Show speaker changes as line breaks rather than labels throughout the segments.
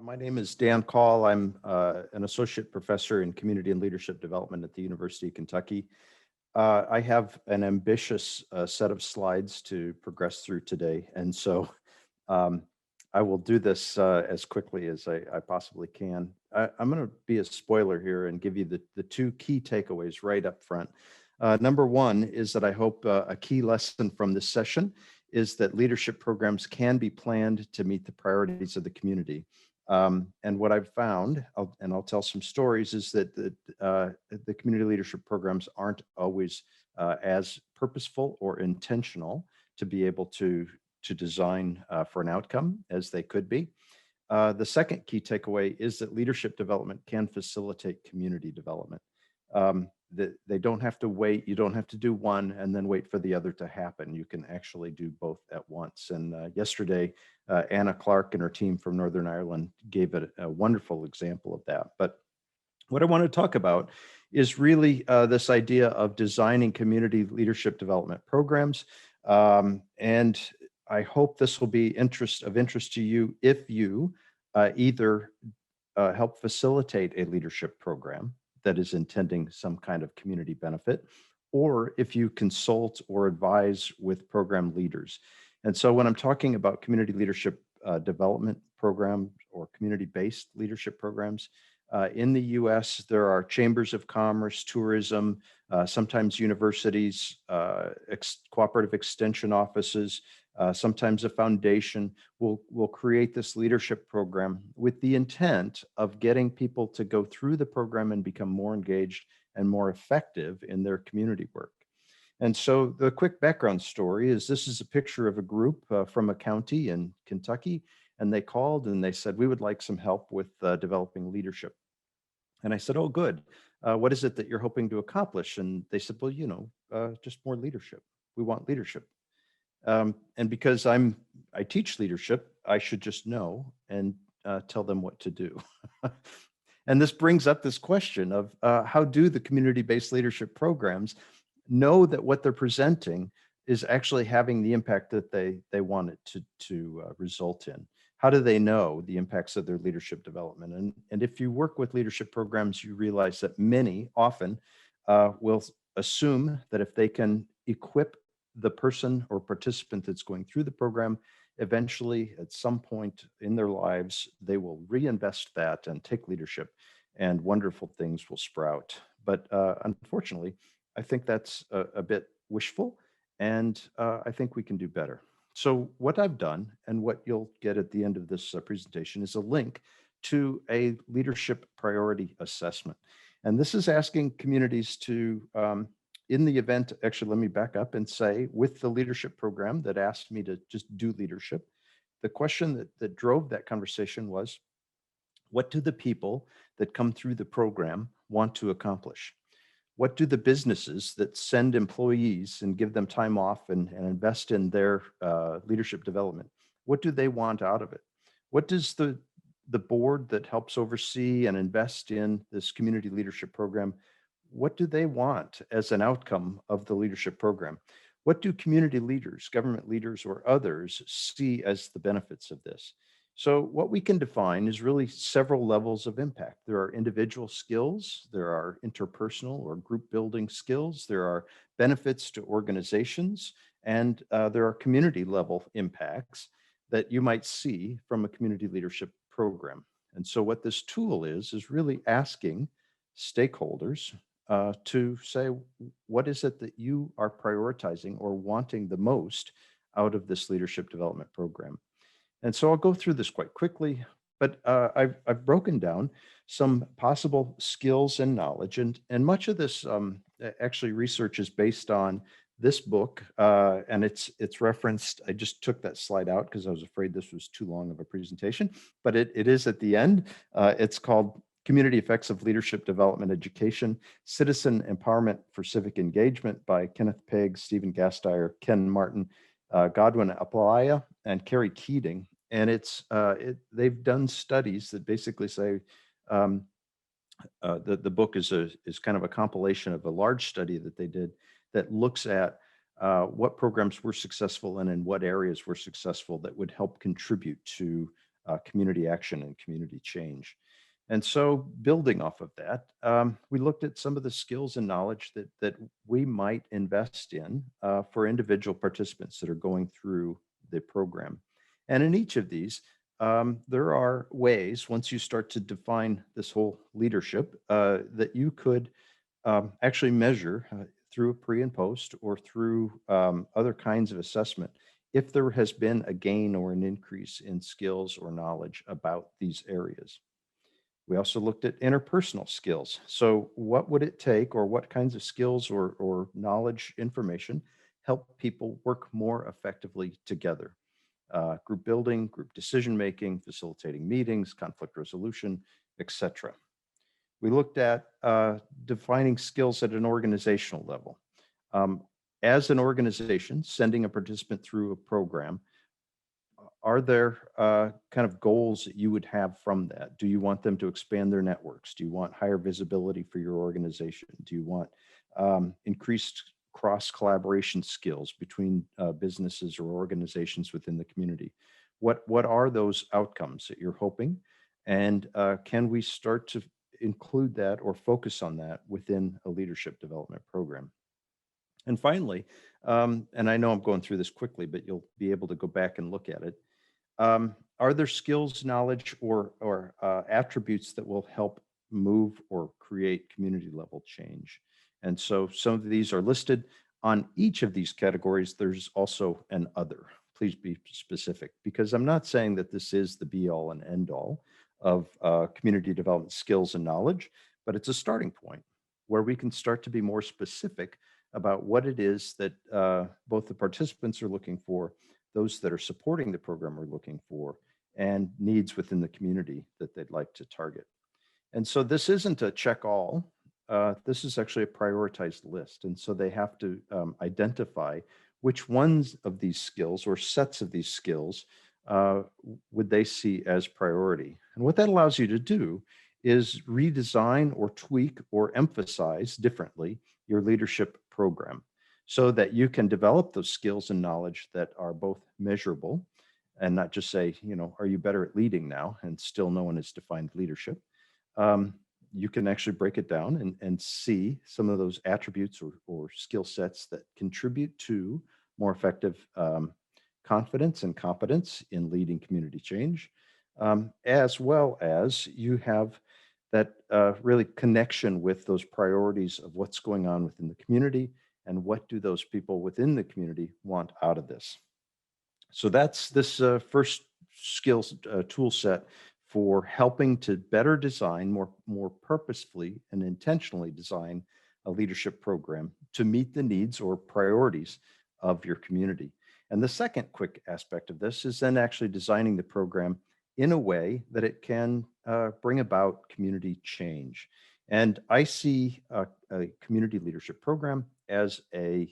My name is Dan Kahl. I'm an associate professor in community and leadership development at the University of Kentucky. I have an ambitious set of slides to progress through today, and so um, I will do this as quickly as I possibly can. I'm going to be a spoiler here and give you the two key takeaways right up front. Number one is that I hope a key lesson from this session is that leadership programs can be planned to meet the priorities of the community. And what I've found, I'll tell some stories, is that the community leadership programs aren't always as purposeful or intentional to be able to design for an outcome as they could be. The second key takeaway is that leadership development can facilitate community development. They don't have to wait. You don't have to do one and then wait for the other to happen. You can actually do both at once. And yesterday, Anna Clark and her team from Northern Ireland gave a wonderful example of that. But what I want to talk about is really this idea of designing community leadership development programs. And I hope this will be of interest to you if you either help facilitate a leadership program that is intending some kind of community benefit, or if you consult or advise with program leaders. And so when I'm talking about community leadership development programs or community-based leadership programs, in the US, there are chambers of commerce, tourism, sometimes universities, cooperative extension offices, sometimes a foundation will create this leadership program with the intent of getting people to go through the program and become more engaged and more effective in their community work. And so the quick background story is this is a picture of a group from a county in Kentucky, and they called and they said, we would like some help with developing leadership. And I said, oh, good. What is it that you're hoping to accomplish? And they said, well, just more leadership. We want leadership. And because I teach leadership, I should just know and tell them what to do. And this brings up this question of how do the community-based leadership programs know that what they're presenting is actually having the impact that they want it to result in? How do they know the impacts of their leadership development? And if you work with leadership programs, you realize that many often will assume that if they can equip the person or participant that's going through the program, eventually at some point in their lives, they will reinvest that and take leadership and wonderful things will sprout. But unfortunately, I think that's a bit wishful, and I think we can do better. So what I've done and what you'll get at the end of this presentation is a link to a leadership priority assessment. And this is asking communities to, in the event, actually, let me back up and say, with the leadership program that asked me to just do leadership, the question that drove that conversation was, what do the people that come through the program want to accomplish? What do the businesses that send employees and give them time off and invest in their leadership development, what do they want out of it? What does the board that helps oversee and invest in this community leadership program, what do they want as an outcome of the leadership program? What do community leaders, government leaders, or others see as the benefits of this? So what we can define is really several levels of impact. There are individual skills, there are interpersonal or group building skills, there are benefits to organizations, and there are community level impacts that you might see from a community leadership program. And so what this tool is really asking stakeholders to say, what is it that you are prioritizing or wanting the most out of this leadership development program? And so I'll go through this quite quickly, but I've broken down some possible skills and knowledge, and much of this actually research is based on this book, and it's referenced. I just took that slide out because I was afraid this was too long of a presentation, but it is at the end. It's called Community Effects of Leadership Development Education, Citizen Empowerment for Civic Engagement by Kenneth Pegg, Stephen Gasteyer, Ken Martin, Godwin Apalaya, and Carrie Keating. And they've done studies that basically say the book is kind of a compilation of a large study that they did that looks at what programs were successful and in what areas were successful that would help contribute to community action and community change. And so building off of that, we looked at some of the skills and knowledge that we might invest in for individual participants that are going through the program. And in each of these, there are ways, once you start to define this whole leadership, that you could actually measure through a pre and post or through other kinds of assessment if there has been a gain or an increase in skills or knowledge about these areas. We also looked at interpersonal skills. So what would it take, or what kinds of skills or knowledge information help people work more effectively together? Group building, group decision making, facilitating meetings, conflict resolution, etc. We looked at defining skills at an organizational level. As an organization, sending a participant through a program, are there kind of goals that you would have from that? Do you want them to expand their networks? Do you want higher visibility for your organization? Do you want increased cross collaboration skills between businesses or organizations within the community? What are those outcomes that you're hoping? And can we start to include that or focus on that within a leadership development program? And finally, and I know I'm going through this quickly, but you'll be able to go back and look at it. Are there skills, knowledge, or attributes that will help move or create community level change? And so some of these are listed. On each of these categories, there's also an other. Please be specific, because I'm not saying that this is the be all and end all of community development skills and knowledge, but it's a starting point where we can start to be more specific about what it is that both the participants are looking for, those that are supporting the program are looking for, and needs within the community that they'd like to target. And so this isn't a check all. This is actually a prioritized list. And so they have to identify which ones of these skills or sets of these skills would they see as priority. And what that allows you to do is redesign or tweak or emphasize differently your leadership program so that you can develop those skills and knowledge that are both measurable and not just say, are you better at leading now? And still no one has defined leadership. You can actually break it down and see some of those attributes or skill sets that contribute to more effective confidence and competence in leading community change, as well as you have that really connection with those priorities of what's going on within the community and what do those people within the community want out of this. So that's this first skills tool set for helping to better design, more purposefully and intentionally design a leadership program to meet the needs or priorities of your community. And the second quick aspect of this is then actually designing the program in a way that it can bring about community change. And I see a community leadership program as a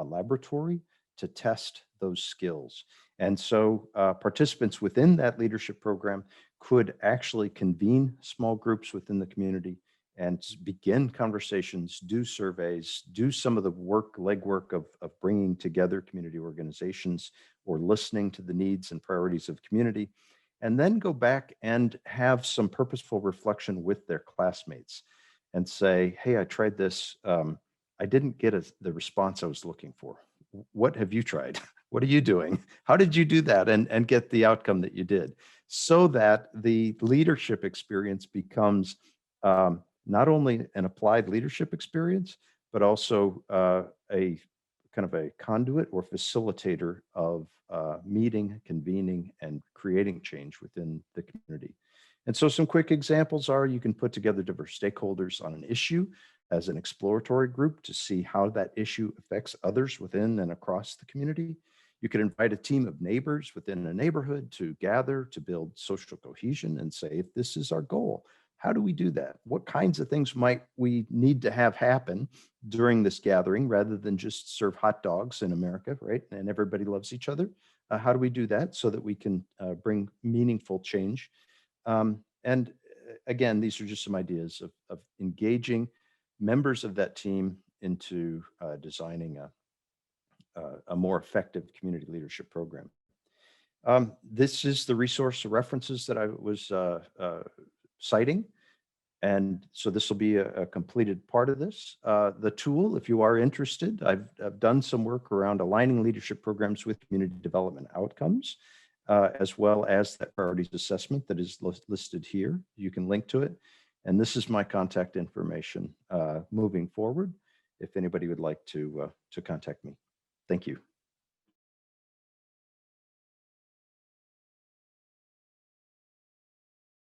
laboratory to test those skills. And so participants within that leadership program could actually convene small groups within the community and begin conversations, do surveys, do some of the legwork of bringing together community organizations or listening to the needs and priorities of community, and then go back and have some purposeful reflection with their classmates and say, hey, I tried this. I didn't get the response I was looking for. What have you tried? What are you doing? How did you do that and get the outcome that you did? So that the leadership experience becomes not only an applied leadership experience, but also a kind of a conduit or facilitator of meeting, convening, and creating change within the community. And so some quick examples are you can put together diverse stakeholders on an issue as an exploratory group to see how that issue affects others within and across the community. You could invite a team of neighbors within a neighborhood to gather to build social cohesion and say, if this is our goal, how do we do that? What kinds of things might we need to have happen during this gathering rather than just serve hot dogs in America, right? And everybody loves each other. How do we do that so that we can bring meaningful change? And again, these are just some ideas of engaging members of that team into designing a more effective community leadership program. This is the resource references that I was citing. And so this will be a completed part of this. The tool, if you are interested, I've done some work around aligning leadership programs with community development outcomes, as well as that priorities assessment that is listed here. You can link to it. And this is my contact information moving forward if anybody would like to contact me. Thank you.